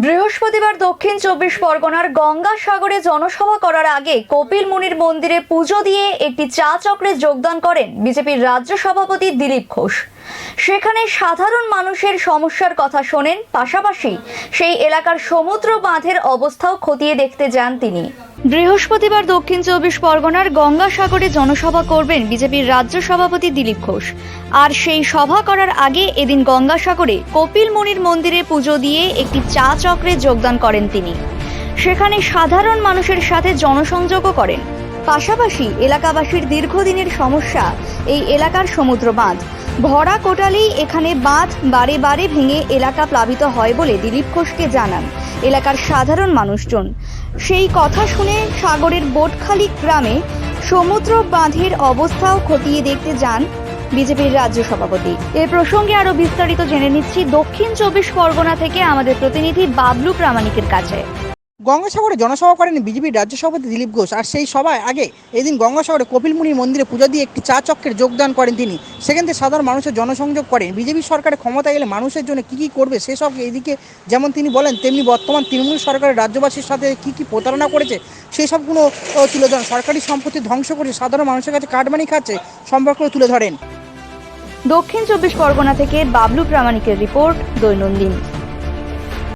বৃহস্পতিবার দক্ষিণ চব্বিশ পরগনার গঙ্গাসাগরে জনসভা করার আগে কপিল মুনির মন্দিরে পুজো দিয়ে একটি চা চক্রে যোগদান করেন বিজেপির রাজ্য সভাপতি দিলীপ ঘোষ। সেখানে সাধারণ মানুষের সমস্যার কথা শোনেন, পাশাপাশি সেই এলাকার সমুদ্র বাঁধের অবস্থাও খতিয়ে দেখতে যান তিনি। বৃহস্পতিবার দক্ষিণ চব্বিশ পরগনার গঙ্গাসাগরে জনসভা করবেন বিজেপির রাজ্য সভাপতি দিলীপ ঘোষ। আর সেই সভা করার আগে এদিন গঙ্গাসাগরে কপিল মুনির মন্দিরে পুজো দিয়ে একটি চা চক্রে যোগদান করেন তিনি। সেখানে সাধারণ মানুষের সাথে জনসংযোগও করেন, পাশাপাশি এলাকাবাসীর দীর্ঘদিনের সমস্যা এই এলাকার সমুদ্র বাঁধ। ভরা কোটালেই এখানে বাঁধ বারে বারে ভেঙে এলাকা প্লাবিত হয় বলে দিলীপ ঘোষকে জানান এলাকার সাধারণ মানুষজন। সেই কথা শুনে সাগরের বোটখালি গ্রামে সমুদ্র বাঁধের অবস্থাও খতিয়ে দেখতে যান বিজেপির রাজ্য সভাপতি। এ প্রসঙ্গে আরো বিস্তারিত জেনে নিচ্ছি দক্ষিণ চব্বিশ পরগনা থেকে আমাদের প্রতিনিধি বাবলু প্রামাণিকের কাছে। গঙ্গাসাগরে জনসভা করেন বিজেপির রাজ্য সভাপতি দিলীপ ঘোষ। আর সেই সভায় আগে এদিন গঙ্গাসাগরে কপিল মুনির মন্দিরে পূজা দিয়ে একটি চা চক্রের যোগদান করেন তিনি। সেখান থেকে সাধারণ মানুষের জনসংযোগ করেন। বিজেপি সরকারের ক্ষমতা গেলে মানুষের জন্য কী করবে সেসব এদিকে যেমন তিনি বলেন, তেমনি বর্তমান তৃণমূল সরকারের রাজ্যবাসীর সাথে কী প্রতারণা করেছে সেই সবগুলো তুলে ধরেন। সরকারি সম্পত্তি ধ্বংস করে সাধারণ মানুষের কাছে কাটমানি খাচ্ছে সম্পর্ক তুলে ধরেন। দক্ষিণ চব্বিশ পরগনা থেকে বাবলু প্রামাণিকের রিপোর্ট, দৈনন্দিন।